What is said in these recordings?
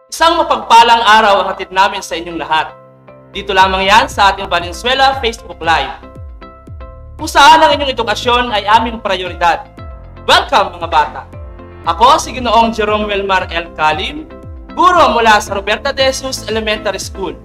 Isang mapagpalang araw ang hatid namin sa inyong lahat. Dito lamang yan sa ating Valenzuela Facebook Live. Kung saan ang inyong edukasyon ay aming prioridad. Welcome mga bata! Ako si Ginoong Jerome Wilmar L. Calim, guro mula sa Roberta de Jesus Elementary School.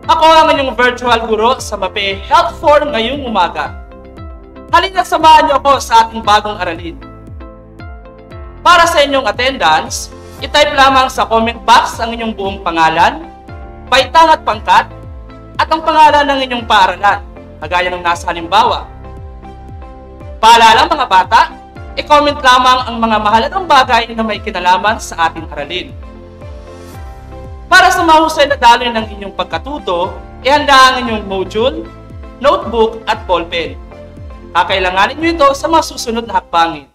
Ako ang inyong virtual guro sa MAPE Health Forum ngayong umaga. Halina't samahan niyo ako sa ating bagong aralin. Para sa inyong attendance, i-type lamang sa comment box ang inyong buong pangalan, baitang at pangkat, at ang pangalan ng inyong paaralan, kagaya ng nasa halimbawa. Paalala mga bata, i-comment lamang ang mga mahalagang bagay na may kinalaman sa ating aralin. Para sa mahusay na daloy ng inyong pagkatuto, ihanda ang inyong module, notebook at ballpen. Kakailanganin nyo ito sa mga susunod na hakbangin.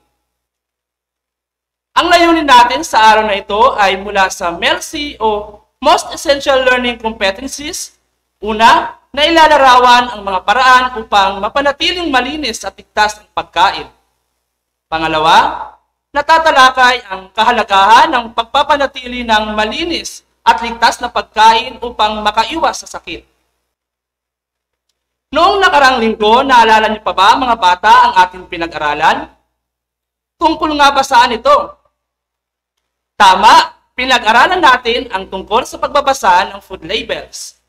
Ang layunin natin sa araw na ito ay mula sa MELC o Most Essential Learning Competencies. Una, na ilalarawan ang mga paraan upang mapanatiling malinis at ligtas ang pagkain. Pangalawa, natatalakay ang kahalagahan ng pagpapanatili ng malinis at ligtas na pagkain upang makaiwas sa sakit. Noong nakarang linggo, naalala niyo pa ba mga bata ang ating pinag-aralan? Tungkol nga ba saan ito? Tama, pinag-aralan natin ang tungkol sa pagbabasa ng food labels.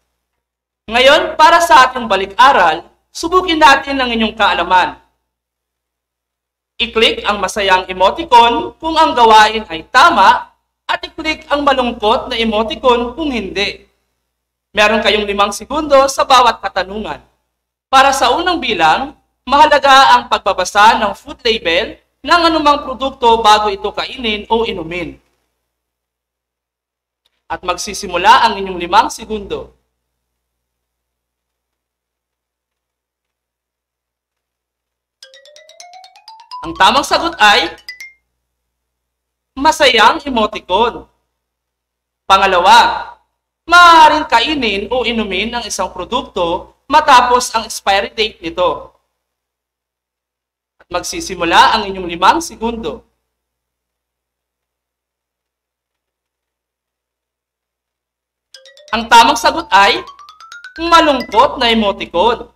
Ngayon, para sa ating balik-aral, subukin natin ang inyong kaalaman. I-click ang masayang emoticon kung ang gawain ay tama at i-click ang malungkot na emoticon kung hindi. Meron kayong 5 segundo sa bawat katanungan. Para sa unang bilang, mahalaga ang pagbabasa ng food label ng anumang produkto bago ito kainin o inumin. At magsisimula ang inyong 5 segundo. Ang tamang sagot ay masayang emoticon. Pangalawa, maaaring kainin o inumin ang isang produkto matapos ang expiry date nito. At magsisimula ang inyong 5 segundo. Ang tamang sagot ay malungkot na emoticon.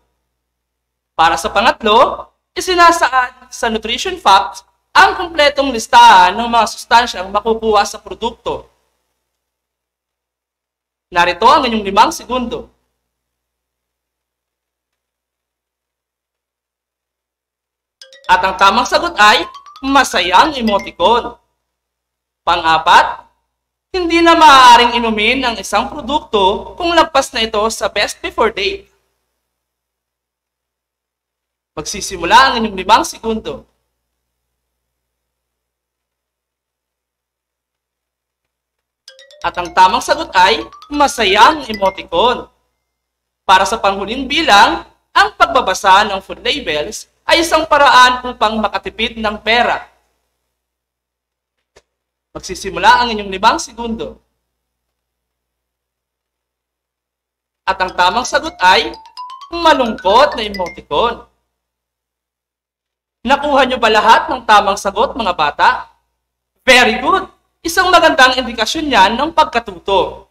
Para sa pangatlo, isinasaad sa nutrition facts ang kumpletong listahan ng mga sustansyang makukuha sa produkto. Narito ang inyong 5 segundo. At ang tamang sagot ay masayang emoticon. Pang-apat, hindi na maaaring inumin ang isang produkto kung lagpas na ito sa best before date. Magsisimula ang inyong 5 segundo. At ang tamang sagot ay masayang emoticon. Para sa panghuling bilang, ang pagbabasa ng food labels ay isang paraan upang makatipid ng pera. Magsisimula ang inyong 5 segundo. At ang tamang sagot ay malungkot na emoticon. Nakuha niyo ba lahat ng tamang sagot mga bata? Very good! Isang magandang indikasyon yan ng pagkatuto.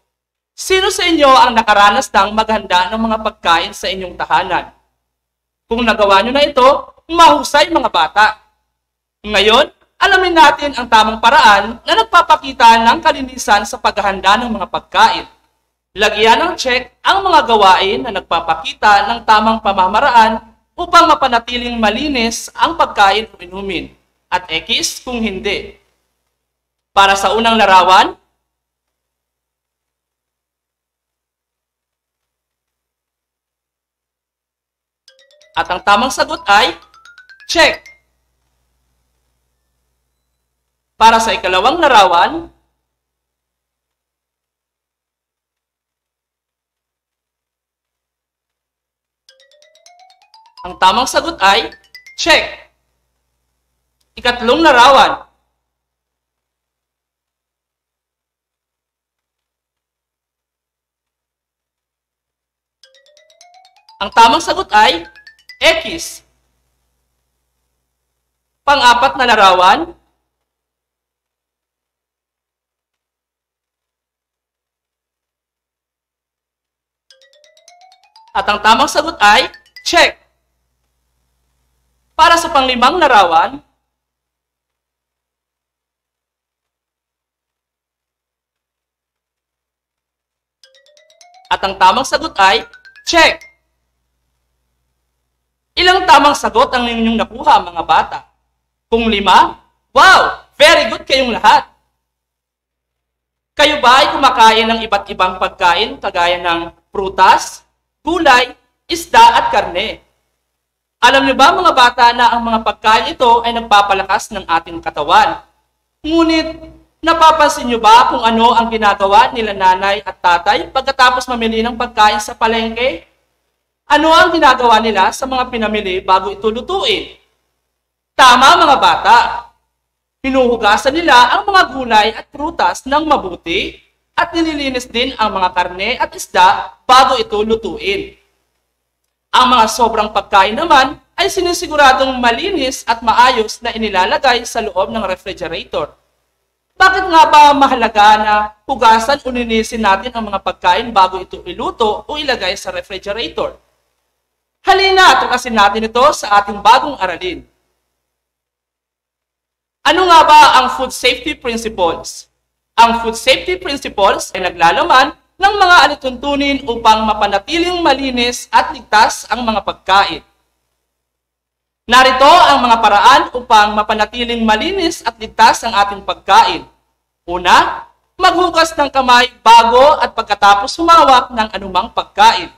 Sino sa inyo ang nakaranas ng maghanda ng mga pagkain sa inyong tahanan? Kung nagawa niyo na ito, mahusay mga bata. Ngayon, alamin natin ang tamang paraan na nagpapakita ng kalinisan sa paghahanda ng mga pagkain. Lagyan ng check ang mga gawain na nagpapakita ng tamang pamamaraan upang mapanatiling malinis ang pagkain o inumin, at X kung hindi. Para sa unang larawan, at ang tamang sagot ay check. Para sa ikalawang larawan, ang tamang sagot ay check. Ikatlong larawan. Ang tamang sagot ay X. Pang-apat na larawan. At ang tamang sagot ay check. Para sa panglimang larawan, at ang tamang sagot ay check. Ilang tamang sagot ang inyong nakuha, mga bata? Kung 5, wow! Very good kayong lahat. Kayo ba ay kumakain ng iba't ibang pagkain kagaya ng prutas, gulay, isda at karne? Alam niyo ba, mga bata, na ang mga pagkain ito ay nagpapalakas ng ating katawan? Ngunit, napapansin niyo ba kung ano ang ginagawa nila nanay at tatay pagkatapos mamili ng pagkain sa palengke? Ano ang ginagawa nila sa mga pinamili bago ito lutuin? Tama, mga bata. Hinuhugasan nila ang mga gulay at prutas ng mabuti at nililinis din ang mga karne at isda bago ito lutuin. Ang mga sobrang pagkain naman ay sinisiguradong malinis at maayos na inilalagay sa loob ng refrigerator. Bakit nga ba mahalaga na hugasan o linisin natin ang mga pagkain bago ito iluto o ilagay sa refrigerator? Halina, tuklasin natin ito sa ating bagong aralin. Ano nga ba ang food safety principles? Ang food safety principles ay naglalaman ng mga alituntunin upang mapanatiling malinis at ligtas ang mga pagkain. Narito ang mga paraan upang mapanatiling malinis at ligtas ang ating pagkain. Una, maghugas ng kamay bago at pagkatapos humawak ng anumang pagkain.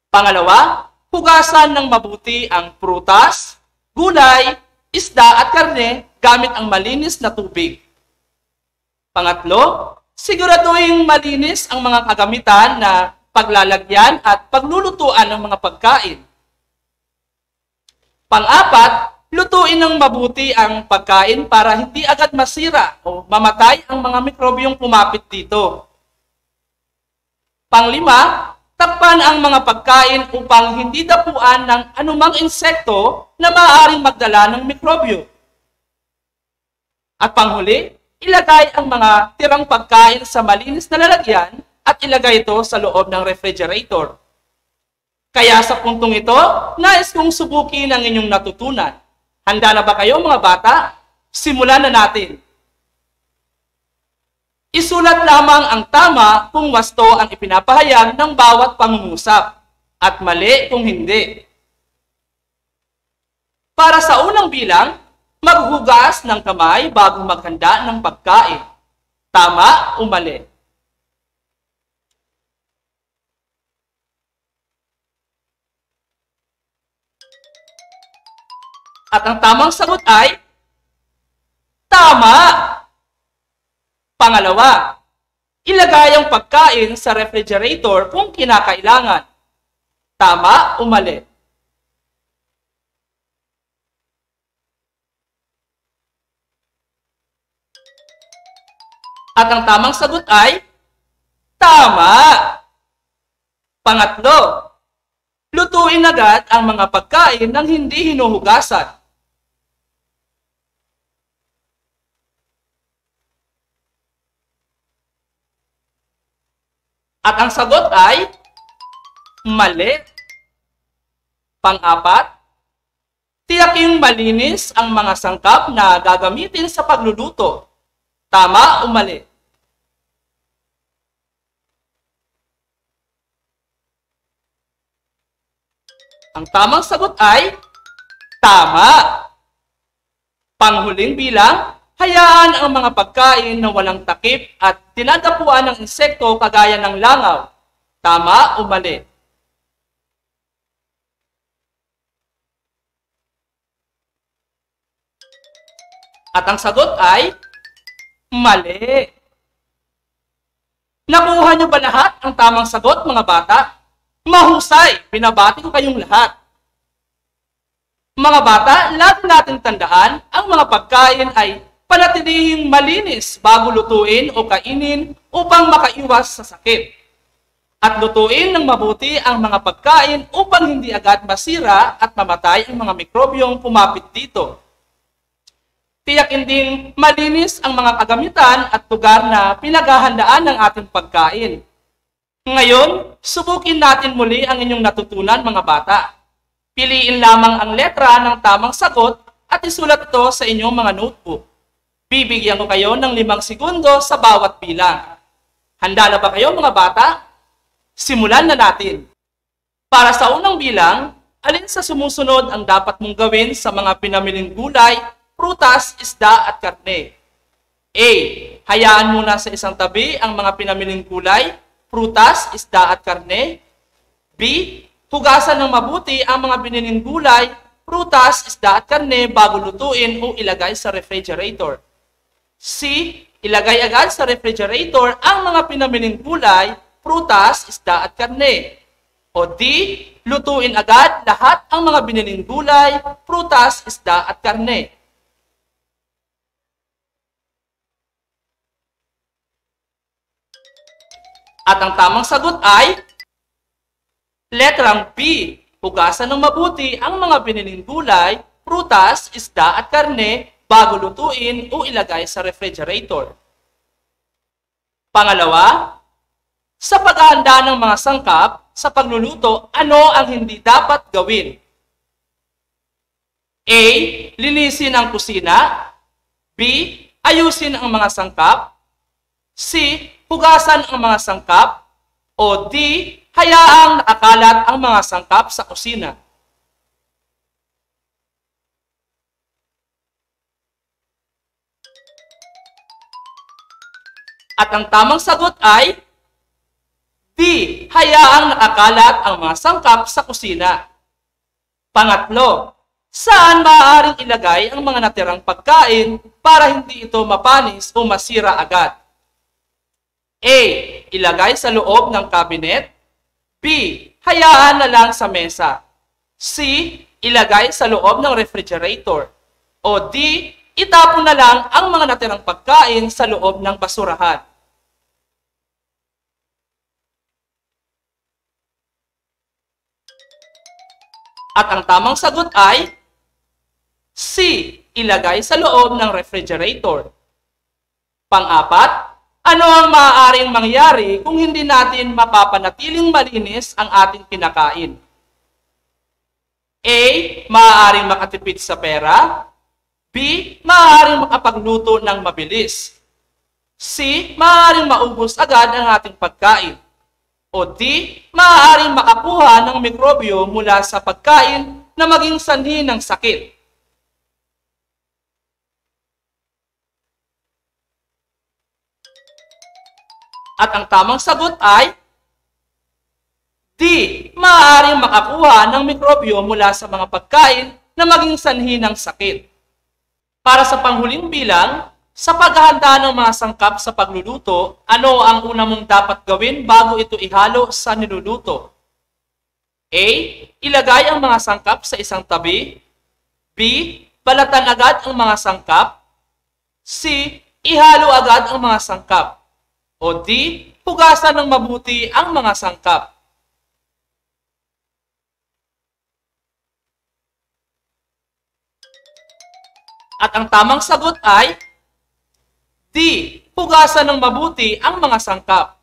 Pangalawa, hugasan ng mabuti ang prutas, gulay, isda at karne gamit ang malinis na tubig. Pangatlo, siguraduhin malinis ang mga kagamitan na paglalagyan at paglulutuan ng mga pagkain. Pang-apat, lutuin ng mabuti ang pagkain para hindi agad masira o mamatay ang mga mikrobyong kumapit dito. Pang-5, takpan ang mga pagkain upang hindi dapuan ng anumang insekto na maaaring magdala ng mikrobyo. At panghuli, ilagay ang mga tirang pagkain sa malinis na lalagyan at ilagay ito sa loob ng refrigerator. Kaya sa puntong ito, nais kong subukin ang inyong natutunan. Handa na ba kayo, mga bata? Simulan na natin. Isulat lamang ang tama kung wasto ang ipinapahayag ng bawat pangungusap at mali kung hindi. Para sa unang bilang, maghugas ng kamay bago maghanda ng pagkain. Tama o mali? At ang tamang sagot ay tama! Pangalawa, ilagay ang pagkain sa refrigerator kung kinakailangan. Tama o mali? At ang tamang sagot ay tama! Pangatlo, lutuin agad ang mga pagkain nang hindi hinuhugasan. At ang sagot ay mali. Pang-apat, tiyaking malinis ang mga sangkap na gagamitin sa pagluluto. Tama o mali? Ang tamang sagot ay tama. Panghuling bilang, hayaan ang mga pagkain na walang takip at tinadapuan ng insekto kagaya ng langaw. Tama o mali? At ang sagot ay mali. Nakuha niyo ba lahat ang tamang sagot, mga bata? Mahusay! Binabati ko kayong lahat. Mga bata, lagi nating tandaan, ang mga pagkain ay panatilihing malinis bago lutuin o kainin upang makaiwas sa sakit. At lutuin ng mabuti ang mga pagkain upang hindi agad masira at mamatay ang mga mikrobyong pumapit dito. Tiyakin din malinis ang mga kagamitan at lugar na pinaghahandaan ng ating pagkain. Ngayon, subukin natin muli ang inyong natutunan mga bata. Piliin lamang ang letra ng tamang sagot at isulat ito sa inyong mga notebook. Bibigyan ko kayo ng 5 segundo sa bawat bilang. Handa na ba kayo mga bata? Simulan na natin. Para sa unang bilang, alin sa sumusunod ang dapat mong gawin sa mga pinamiling gulay, prutas, isda at karne? A. Hayaan muna sa isang tabi ang mga pinamiling gulay, prutas, isda at karne. B. Hugasan ng mabuti ang mga biniling gulay, prutas, isda at karne bago lutuin o ilagay sa refrigerator. C. Ilagay agad sa refrigerator ang mga pinamiling gulay, prutas, isda at karne. O D. Lutuin agad lahat ang mga biniling gulay, prutas, isda at karne. At ang tamang sagot ay letrang B. Hugasan ng mabuti ang mga biniling gulay, prutas, isda at karne bago lutuin o ilagay sa refrigerator. Pangalawa, sa paghahanda ng mga sangkap sa pagluluto, ano ang hindi dapat gawin? A. Linisin ang kusina. B. Ayusin ang mga sangkap. C. Hugasan ang mga sangkap. O D. Hayaang nakakalat ang mga sangkap sa kusina. At ang tamang sagot ay D. Hayaang nakakalat ang mga sangkap sa kusina. Pangatlo, saan maaaring ilagay ang mga natirang pagkain para hindi ito mapanis o masira agad? A. Ilagay sa loob ng cabinet. B. Hayaan na lang sa mesa. C. Ilagay sa loob ng refrigerator. O D. Itapon na lang ang mga natirang pagkain sa loob ng basurahan. At ang tamang sagot ay C. Ilagay sa loob ng refrigerator. Pang-apat, ano ang maaaring mangyari kung hindi natin mapapanatiling malinis ang ating kinakain? A. Maaaring makatipid sa pera. B. Maaaring makapagluto ng mabilis. C. Maaaring maubos agad ang ating pagkain. O D. Maaaring makakuha ng mikrobyo mula sa pagkain na maging sanhi ng sakit. At ang tamang sagot ay D. Maaaring makakuha ng mikrobyo mula sa mga pagkain na maging sanhi ng sakit. Para sa panghuling bilang, sa paghahanda ng mga sangkap sa pagluluto, ano ang una mong dapat gawin bago ito ihalo sa niluluto? A. Ilagay ang mga sangkap sa isang tabi. B. Balatan agad ang mga sangkap. C. Ihalo agad ang mga sangkap. O D. Hugasan ng mabuti ang mga sangkap. At ang tamang sagot ay D. Hugasan ng mabuti ang mga sangkap.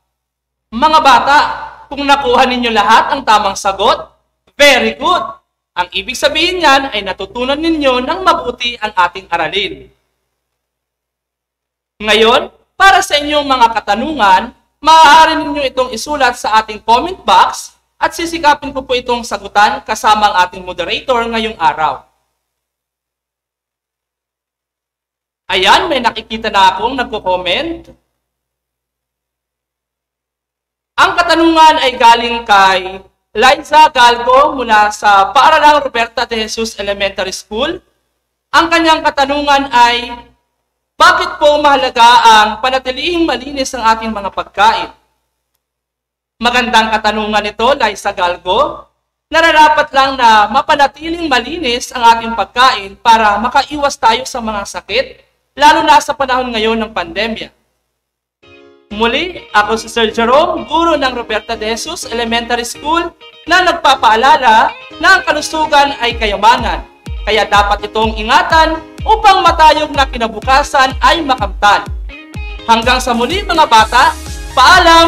Mga bata, kung nakuha ninyo lahat ang tamang sagot, very good! Ang ibig sabihin niyan ay natutunan ninyo ng mabuti ang ating aralin. Ngayon, para sa inyong mga katanungan, maaari ninyo itong isulat sa ating comment box at sisikapin ko po itong sagutan kasama ang ating moderator ngayong araw. Ayan, may nakikita na akong nagko-comment. Ang katanungan ay galing kay Liza Galgo mula sa Paaralang Roberta de Jesus Elementary School. Ang kanyang katanungan ay, bakit po mahalaga ang panatilihing malinis ang ating mga pagkain? Magandang katanungan ito, Liza Galgo. Nararapat lang na mapanatiling malinis ang ating pagkain para makaiwas tayo sa mga sakit, lalo na sa panahon ngayon ng pandemya. Muli, ako si Sir Jerome, guro ng Roberta de Jesus Elementary School, na nagpapaalala na ang kalusugan ay kayamanan, kaya dapat itong ingatan upang matayog na kinabukasan ay makamtan. Hanggang sa muli mga bata, paalam!